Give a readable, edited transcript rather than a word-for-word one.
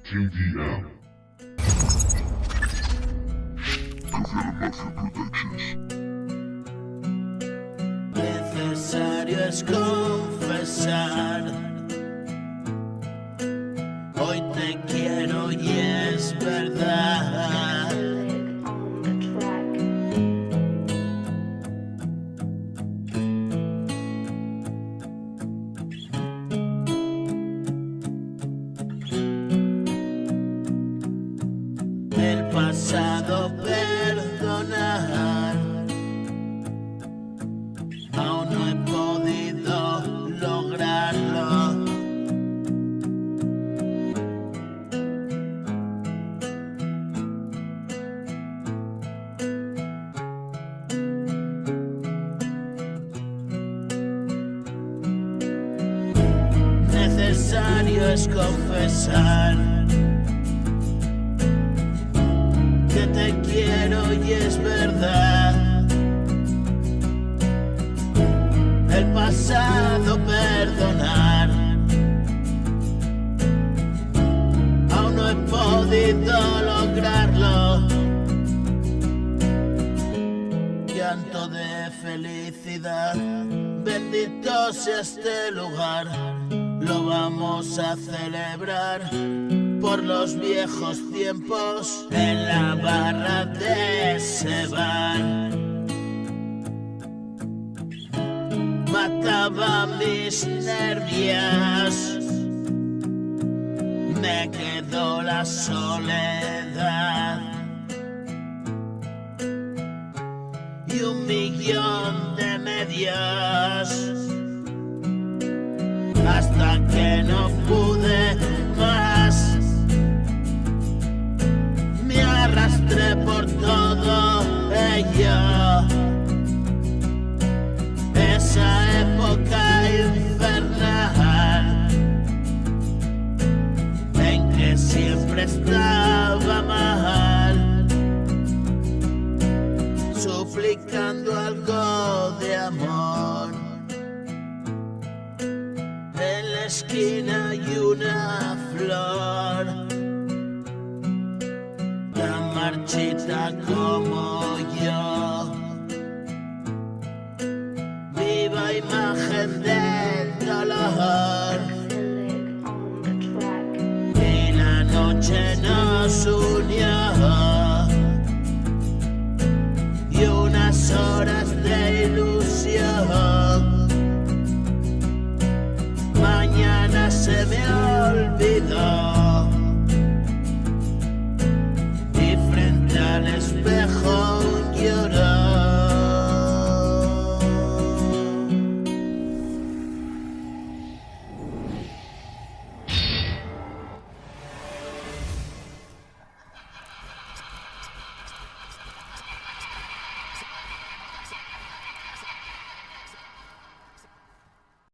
Team DM. Confirm Mafia Productions. Necesario es confesar. Hoy te quiero y es verdad. El pasado perdonar, aún no he podido lograrlo. Necesario es confesar que te quiero y es verdad. El pasado perdonar, aún no he podido lograrlo. Llanto de felicidad, bendito sea este lugar. Lo vamos a celebrar por los viejos tiempos en la barra de ese bar. Mataba mis nervios, me quedó la soledad y 1.000.000 de medios, hasta que no pude más. Me arrastré por todo ello, esa época infernal en que siempre estaba mal, suplicando algo de amor. En la esquina hay una flor tan marchita como yo, viva imagen del dolor.